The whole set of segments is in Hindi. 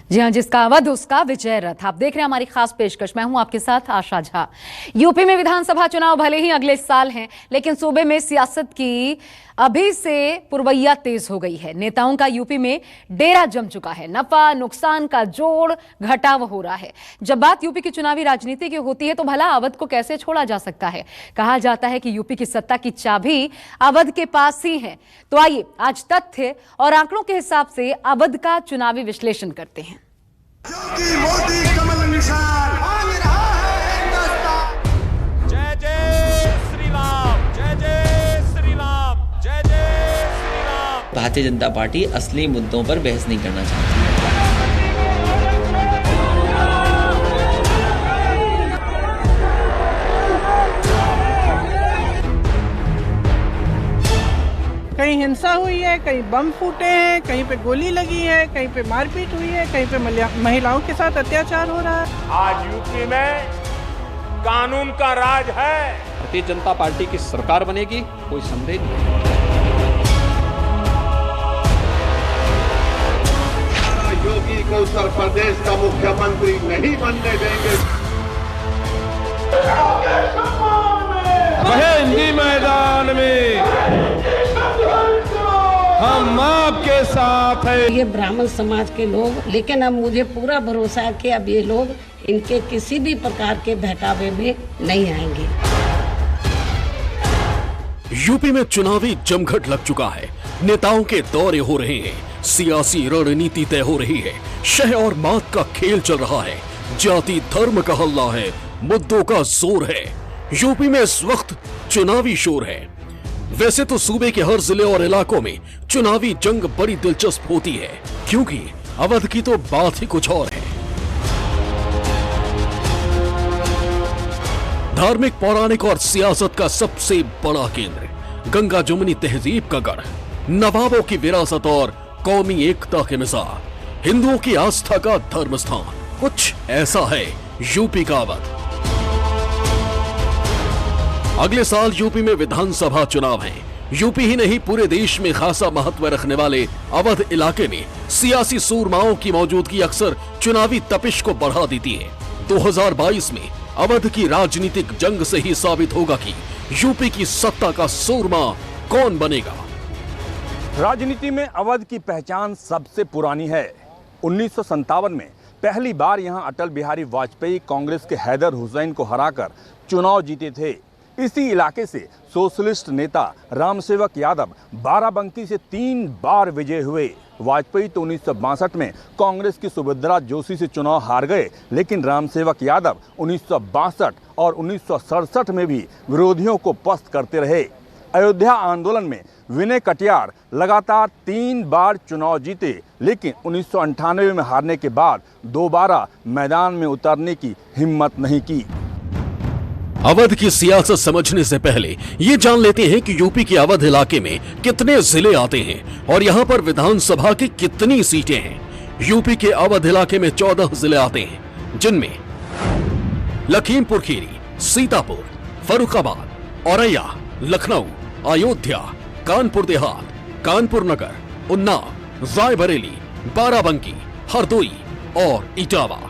जी हां, जिसका अवध उसका विजय रथ। आप देख रहे हैं हमारी खास पेशकश। मैं हूं आपके साथ आशा झा। यूपी में विधानसभा चुनाव भले ही अगले साल हैं, लेकिन सूबे में सियासत की अभी से पुरवैया तेज हो गई है। नेताओं का यूपी में डेरा जम चुका है। नफा नुकसान का जोड़ घटाव हो रहा है। जब बात यूपी की चुनावी राजनीति की होती है तो भला अवध को कैसे छोड़ा जा सकता है। कहा जाता है कि यूपी की सत्ता की चाबी अवध के पास ही है। तो आइए आज तथ्य और आंकड़ों के हिसाब से अवध का चुनावी विश्लेषण करते हैं। योगी मोदी कमल निशान मांग रहा है हिंदुस्तान। जय जय श्री राम, जय जय श्री राम, जय जय श्री राम। भारतीय जनता पार्टी असली मुद्दों पर बहस नहीं करना चाहती। कहीं हिंसा हुई है, कहीं बम फूटे हैं, कहीं पे गोली लगी है, कहीं पे मारपीट हुई है, कहीं पे महिलाओं के साथ अत्याचार हो रहा है। आज यूपी में कानून का राज है। भारतीय जनता पार्टी की सरकार बनेगी, कोई संदेह नहीं। योगी को उत्तर प्रदेश का मुख्यमंत्री नहीं बनने देंगे। हिंदी मैदान में हम आपके साथ हैं। ये ब्राह्मण समाज के लोग, लेकिन अब मुझे पूरा भरोसा है कि अब ये लोग इनके किसी भी प्रकार के बहकावे में नहीं आएंगे। यूपी में चुनावी जमघट लग चुका है। नेताओं के दौरे हो रहे हैं, सियासी रणनीति तय हो रही है, शह और मात का खेल चल रहा है, जाति धर्म का हल्ला है, मुद्दों का जोर है। यूपी में इस वक्त चुनावी शोर है। वैसे तो सूबे के हर जिले और इलाकों में चुनावी जंग बड़ी दिलचस्प होती है, क्योंकि अवध की तो बात ही कुछ और है। धार्मिक, पौराणिक और सियासत का सबसे बड़ा केंद्र, गंगा जमुनी तहजीब का गढ़, नवाबों की विरासत और कौमी एकता के मिसाल, हिंदुओं की आस्था का धर्म स्थान, कुछ ऐसा है यूपी का अवध। अगले साल यूपी में विधानसभा चुनाव हैं। यूपी ही नहीं, पूरे देश में खासा महत्व रखने वाले अवध इलाके में सियासी सूरमाओं की मौजूदगी अक्सर चुनावी तपिश को बढ़ा देती है। 2022 में अवध की राजनीतिक जंग से ही साबित होगा कि यूपी की सत्ता का सूरमा कौन बनेगा। राजनीति में अवध की पहचान सबसे पुरानी है। 1957 में पहली बार यहां अटल बिहारी वाजपेयी कांग्रेस के हैदर हुसैन को हराकर चुनाव जीते थे। इसी इलाके से सोशलिस्ट नेता रामसेवक यादव बाराबंकी से 3 बार विजय हुए। वाजपेयी तो 1962 में कांग्रेस की सुभद्रा जोशी से चुनाव हार गए, लेकिन रामसेवक यादव 1962 और 1967 में भी विरोधियों को पस्त करते रहे। अयोध्या आंदोलन में विनय कटियार लगातार 3 बार चुनाव जीते, लेकिन 1998 में हारने के बाद दोबारा मैदान में उतरने की हिम्मत नहीं की। अवध की सियासत समझने से पहले ये जान लेते हैं कि यूपी के अवध इलाके में कितने जिले आते हैं और यहाँ पर विधानसभा की कितनी सीटें हैं। यूपी के अवध इलाके में 14 जिले आते हैं, जिनमें लखीमपुर खीरी, सीतापुर, फर्रुखाबाद, औरैया, लखनऊ, अयोध्या, कानपुर देहात, कानपुर नगर, उन्नाव, रायबरेली, बाराबंकी, हरदोई और इटावा।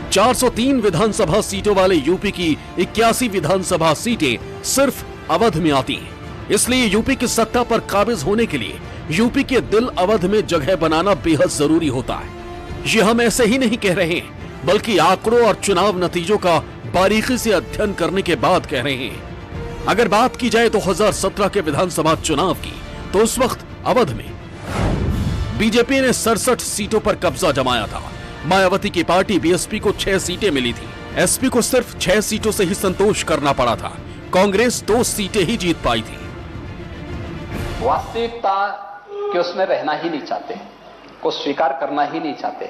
403 विधानसभा सीटों वाले यूपी की 81 विधानसभा सीटें सिर्फ अवध में आती हैं। इसलिए यूपी की सत्ता पर काबिज होने के लिए यूपी के दिल अवध में जगह बनाना बेहद जरूरी होता है। ये हम ऐसे ही नहीं कह रहे हैं, बल्कि आंकड़ों और चुनाव नतीजों का बारीकी से अध्ययन करने के बाद कह रहे हैं। अगर बात की जाए 2017 के विधानसभा चुनाव की, तो उस वक्त अवध में बीजेपी ने 67 सीटों पर कब्जा जमाया था। मायावती की पार्टी बीएसपी को 6 सीटें मिली थी। एसपी को सिर्फ 6 सीटों से ही संतोष करना पड़ा था। कांग्रेस 2 सीटें ही जीत पाई थी। वास्तविकता कि उसमें रहना ही नहीं चाहते, को स्वीकार करना ही नहीं चाहते।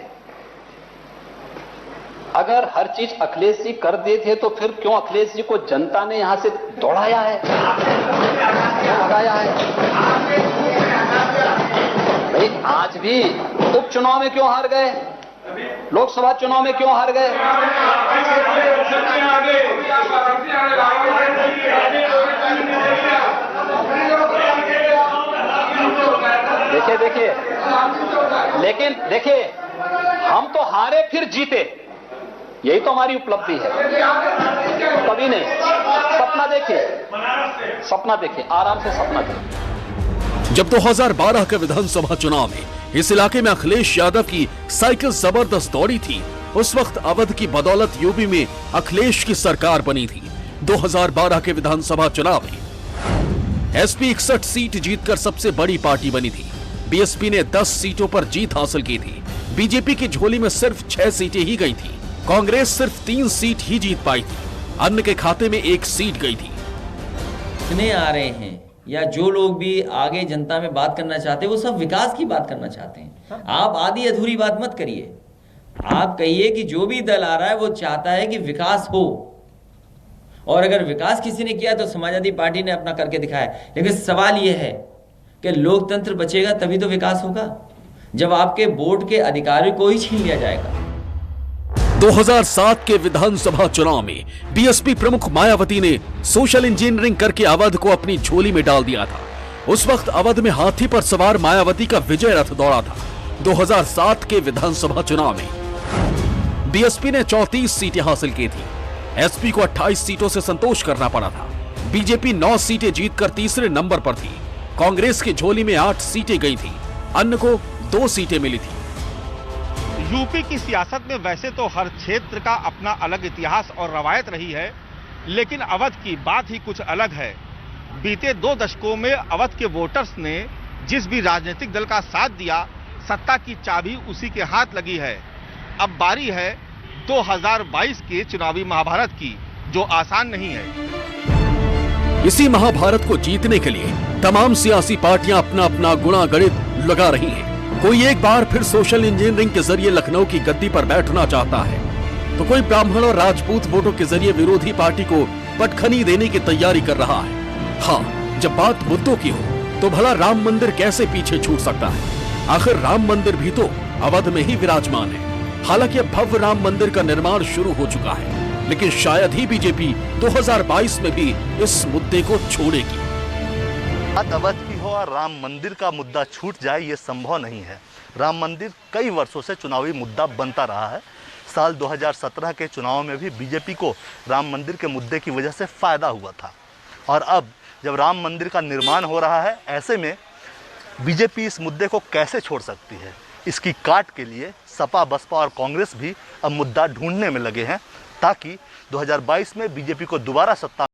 अगर हर चीज अखिलेश जी कर देते तो फिर क्यों अखिलेश जी को जनता ने यहां से दौड़ाया है, क्यों भगाया है? भाई आज भी उपचुनाव में क्यों हार गए, लोकसभा चुनाव में क्यों हार गए? देखिए लेकिन देखिए हम तो हारे फिर जीते, यही तो हमारी उपलब्धि है। कभी नहीं, सपना देखिए, आराम से सपना देखिए। जब 2012 के विधानसभा चुनाव में इस इलाके में अखिलेश यादव की साइकिल जबरदस्त दौड़ी थी, उस वक्त अवध की बदौलत यूपी में अखिलेश की सरकार बनी थी। 2012 के विधानसभा चुनाव में एसपी 61 सीट जीतकर सबसे बड़ी पार्टी बनी थी। बीएसपी ने 10 सीटों पर जीत हासिल की थी। बीजेपी की झोली में सिर्फ 6 सीटें ही गई थी। कांग्रेस सिर्फ 3 सीट ही जीत पाई थी। अन्य के खाते में 1 सीट गई थी। इतने आ रहे हैं या जो लोग भी आगे जनता में बात करना चाहते हैं, वो सब विकास की बात करना चाहते हैं। आप आधी अधूरी बात मत करिए। आप कहिए कि जो भी दल आ रहा है वो चाहता है कि विकास हो, और अगर विकास किसी ने किया तो समाजवादी पार्टी ने अपना करके दिखाया। लेकिन सवाल यह है कि लोकतंत्र बचेगा तभी तो विकास होगा, जब आपके वोट के अधिकार को ही छीन लिया जाएगा। 2007 के विधानसभा चुनाव में बीएसपी प्रमुख मायावती ने सोशल इंजीनियरिंग करके अवध को अपनी झोली में डाल दिया था। उस वक्त अवध में हाथी पर सवार मायावती का विजय रथ दौड़ा था। 2007 के विधानसभा चुनाव में बीएसपी ने 34 सीटें हासिल की थी। एसपी को 28 सीटों से संतोष करना पड़ा था। बीजेपी 9 सीटें जीतकर तीसरे नंबर पर थी। कांग्रेस की झोली में 8 सीटें गई थी, अन्य को 2 सीटें मिली थी। यूपी की सियासत में वैसे तो हर क्षेत्र का अपना अलग इतिहास और रवायत रही है, लेकिन अवध की बात ही कुछ अलग है। बीते 2 दशकों में अवध के वोटर्स ने जिस भी राजनीतिक दल का साथ दिया, सत्ता की चाबी उसी के हाथ लगी है। अब बारी है 2022 के चुनावी महाभारत की, जो आसान नहीं है। इसी महाभारत को जीतने के लिए तमाम सियासी पार्टियां अपना अपना गुणा गणित लगा रही हैं। कोई एक बार फिर सोशल इंजीनियरिंग के जरिए लखनऊ की गद्दी पर बैठना चाहता है, तो कोई ब्राह्मण और राजपूत वोटों के जरिए विरोधी पार्टी को पटखनी देने की तैयारी कर रहा है। हाँ, जब बात मुद्दों की हो तो भला राम मंदिर कैसे पीछे छूट सकता है? आखिर राम मंदिर भी तो अवध में ही विराजमान है। हालांकि अब भव्य राम मंदिर का निर्माण शुरू हो चुका है, लेकिन शायद ही बीजेपी 2022 में भी इस मुद्दे को छोड़ेगी। बात अवध की हो और राम मंदिर का मुद्दा छूट जाए, ये संभव नहीं है। राम मंदिर कई वर्षों से चुनावी मुद्दा बनता रहा है। साल 2017 के चुनाव में भी बीजेपी को राम मंदिर के मुद्दे की वजह से फायदा हुआ था, और अब जब राम मंदिर का निर्माण हो रहा है, ऐसे में बीजेपी इस मुद्दे को कैसे छोड़ सकती है? इसकी काट के लिए सपा, बसपा और कांग्रेस भी अब मुद्दा ढूंढने में लगे हैं, ताकि 2022 में बीजेपी को दोबारा सत्ता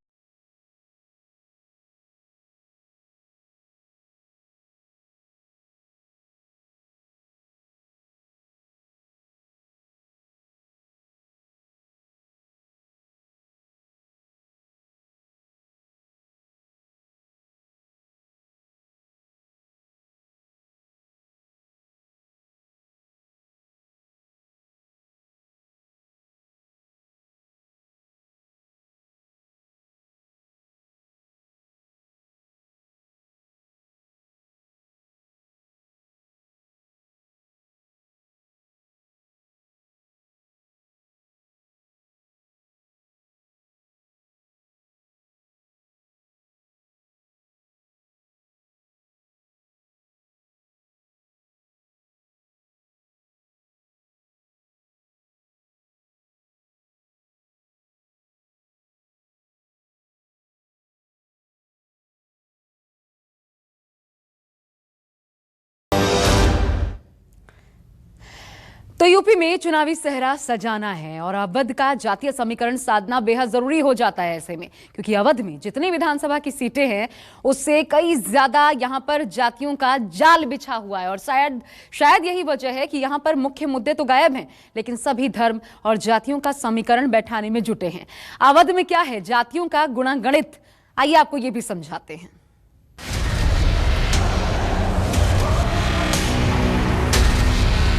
तो यूपी में चुनावी सेहरा सजाना है और अवध का जातीय समीकरण साधना बेहद जरूरी हो जाता है ऐसे में, क्योंकि अवध में जितनी विधानसभा की सीटें हैं उससे कई ज्यादा यहां पर जातियों का जाल बिछा हुआ है। और शायद यही वजह है कि यहां पर मुख्य मुद्दे तो गायब हैं, लेकिन सभी धर्म और जातियों का समीकरण बैठाने में जुटे हैं। अवध में क्या है जातियों का गुणागणित, आइए आपको ये भी समझाते हैं।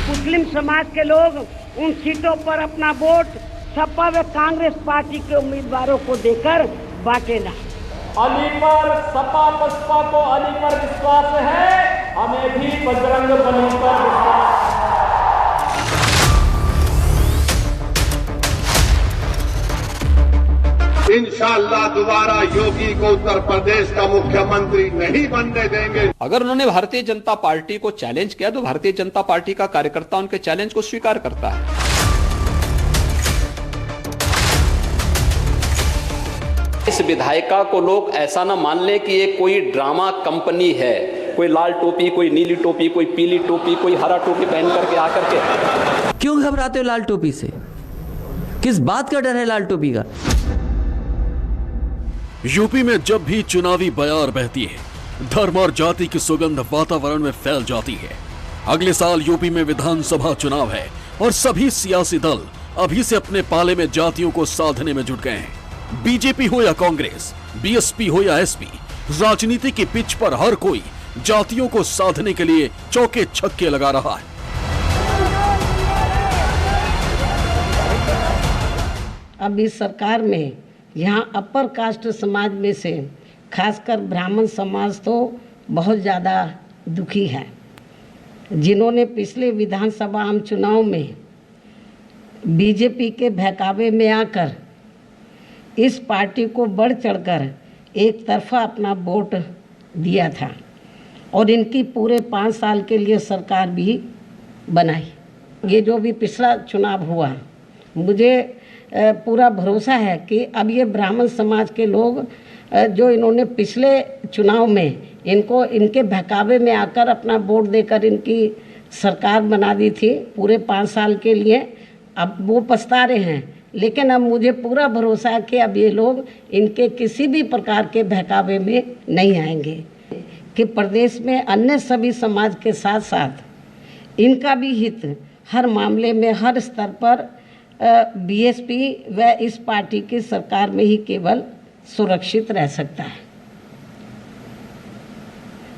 मुस्लिम समाज के लोग उन सीटों पर अपना वोट सपा व कांग्रेस पार्टी के उम्मीदवारों को देकर बांटे ना। अली पर सपा बसपा को अली पर विश्वास है, हमें भी बजरंग बली पर विश्वास है। इंशाअल्लाह दोबारा योगी को उत्तर प्रदेश का मुख्यमंत्री नहीं बनने देंगे। अगर उन्होंने भारतीय जनता पार्टी को चैलेंज किया तो भारतीय जनता पार्टी का कार्यकर्ता उनके चैलेंज को स्वीकार करता है। इस विधायिका को लोग ऐसा ना मान लें कि ये कोई ड्रामा कंपनी है, कोई लाल टोपी, कोई नीली टोपी, कोई पीली टोपी, कोई हरा टोपी पहन करके आकर के। क्यों घबराते हो लाल टोपी से? किस बात का डर है लाल टोपी का? यूपी में जब भी चुनावी बयार बहती है, धर्म और जाति की सुगंध वातावरण में फैल जाती है। अगले साल यूपी में विधानसभा चुनाव है और सभी सियासी दल अभी से अपने पाले में जातियों को साधने में जुट गए हैं। बीजेपी हो या कांग्रेस, बीएसपी हो या एसपी, राजनीति की पिच पर हर कोई जातियों को साधने के लिए चौके छक्के लगा रहा है। अब इस सरकार में यहाँ अपर कास्ट समाज में से खासकर ब्राह्मण समाज तो बहुत ज़्यादा दुखी है, जिन्होंने पिछले विधानसभा आम चुनाव में बीजेपी के बहकावे में आकर इस पार्टी को बढ़ चढ़कर एक तरफा अपना वोट दिया था और इनकी पूरे 5 साल के लिए सरकार भी बनाई। ये जो भी पिछला चुनाव हुआ, मुझे पूरा भरोसा है कि अब ये ब्राह्मण समाज के लोग जो इन्होंने पिछले चुनाव में इनको इनके बहकावे में आकर अपना वोट देकर इनकी सरकार बना दी थी पूरे 5 साल के लिए, अब वो पछता रहे हैं। लेकिन अब मुझे पूरा भरोसा है कि अब ये लोग इनके किसी भी प्रकार के बहकावे में नहीं आएंगे, कि प्रदेश में अन्य सभी समाज के साथ साथ इनका भी हित हर मामले में हर स्तर पर बीएसपी व इस पार्टी की सरकार में ही केवल सुरक्षित रह सकता है।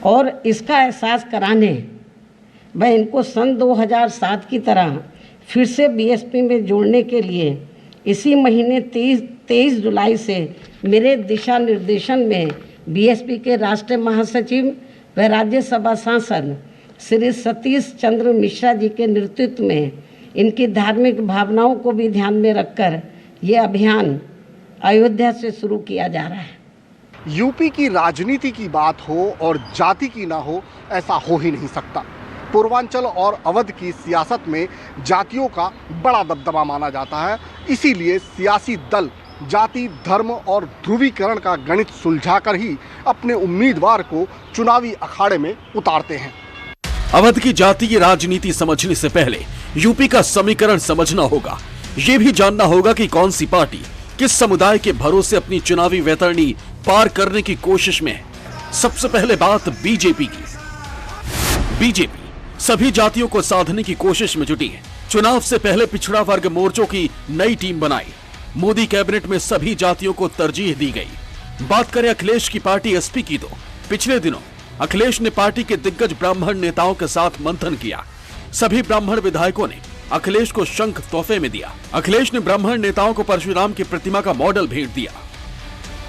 और इसका एहसास कराने व इनको सन 2007 की तरह फिर से बीएसपी में जोड़ने के लिए इसी महीने 23 जुलाई से मेरे दिशा निर्देशन में बीएसपी के राष्ट्रीय महासचिव व राज्यसभा सांसद श्री सतीश चंद्र मिश्रा जी के नेतृत्व में इनकी धार्मिक भावनाओं को भी ध्यान में रखकर ये अभियान अयोध्या से शुरू किया जा रहा है। यूपी की राजनीति की बात हो और जाति की ना हो, ऐसा हो ही नहीं सकता। पूर्वांचल और अवध की सियासत में जातियों का बड़ा दबदबा माना जाता है, इसीलिए सियासी दल जाति, धर्म और ध्रुवीकरण का गणित सुलझाकर ही अपने उम्मीदवार को चुनावी अखाड़े में उतारते हैं। अवध की जातीय राजनीति समझने से पहले यूपी का समीकरण समझना होगा। ये भी जानना होगा कि कौन सी पार्टी किस समुदाय के भरोसे अपनी चुनावी वैतरणी पार करने की कोशिश में है। सबसे पहले बात बीजेपी की। बीजेपी सभी जातियों को साधने की कोशिश में जुटी है। चुनाव से पहले पिछड़ा वर्ग मोर्चों की नई टीम बनाई। मोदी कैबिनेट में सभी जातियों को तरजीह दी गई। बात करें अखिलेश की पार्टी एसपी की, तो पिछले दिनों अखिलेश ने पार्टी के दिग्गज ब्राह्मण नेताओं के साथ मंथन किया। सभी ब्राह्मण विधायकों ने अखिलेश को शंख तोहफे में दिया। अखिलेश ने ब्राह्मण नेताओं को परशुराम की प्रतिमा का मॉडल भेंट दिया।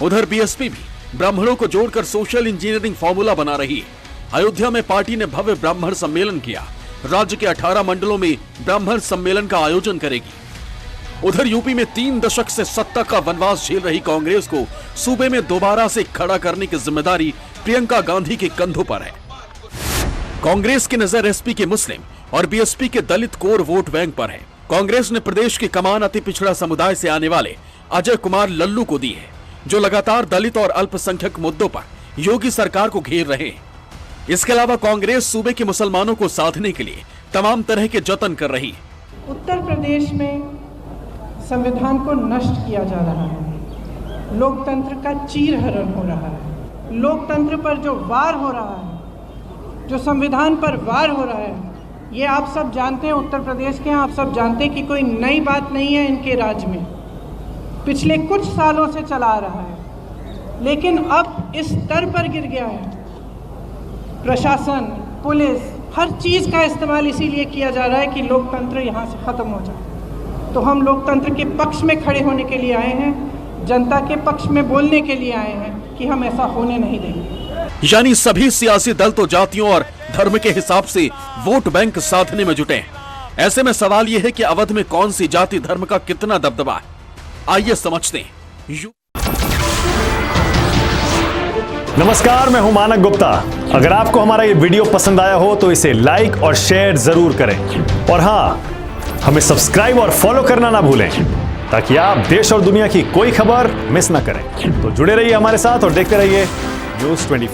उधर बीएसपी भी ब्राह्मणों को जोड़कर सोशल इंजीनियरिंग फॉर्मूला बना रही है। अयोध्या में पार्टी ने भव्य ब्राह्मण सम्मेलन किया। राज्य के 18 मंडलों में ब्राह्मण सम्मेलन का आयोजन करेगी। उधर यूपी में 3 दशक से सत्ता का वनवास झेल रही कांग्रेस को सूबे में दोबारा से खड़ा करने की जिम्मेदारी प्रियंका गांधी के कंधों पर है। कांग्रेस की नजर एसपी के मुस्लिम और बीएसपी के दलित कोर वोट बैंक पर है। कांग्रेस ने प्रदेश की कमान अति पिछड़ा समुदाय से आने वाले अजय कुमार लल्लू को दी है, जो लगातार दलित और अल्पसंख्यक मुद्दों पर योगी सरकार को घेर रहे हैं। इसके अलावा कांग्रेस सूबे के मुसलमानों को साधने के लिए तमाम तरह के जतन कर रही है। उत्तर प्रदेश में संविधान को नष्ट किया जा रहा है, लोकतंत्र का चीरहरण हो रहा है, लोकतंत्र पर जो वार हो रहा है, जो संविधान पर वार हो रहा है, ये आप सब जानते हैं। उत्तर प्रदेश के आप सब जानते हैं कि कोई नई बात नहीं है इनके राज्य में, पिछले कुछ सालों से चला आ रहा है, लेकिन अब इस स्तर पर गिर गया है। प्रशासन, पुलिस, हर चीज़ का इस्तेमाल इसीलिए किया जा रहा है कि लोकतंत्र यहाँ से ख़त्म हो जाए। तो हम लोकतंत्र के पक्ष में खड़े होने के लिए आए हैं, जनता के पक्ष में बोलने के लिए आए हैं कि हम ऐसा होने नहीं देंगे। यानी सभी सियासी दल तो जातियों और धर्म के हिसाब से वोट बैंक साधने में जुटे हैं। ऐसे में सवाल यह है कि अवध में कौन सी जाति धर्म का कितना दबदबा है। आइए समझते हैं। नमस्कार, मैं हूं मानक गुप्ता। अगर आपको हमारा ये वीडियो पसंद आया हो तो इसे लाइक और शेयर जरूर करें और हाँ, हमें सब्सक्राइब और फॉलो करना ना भूलें ताकि आप देश और दुनिया की कोई खबर मिस ना करें। तो जुड़े रहिए हमारे साथ और देखते रहिए News 24।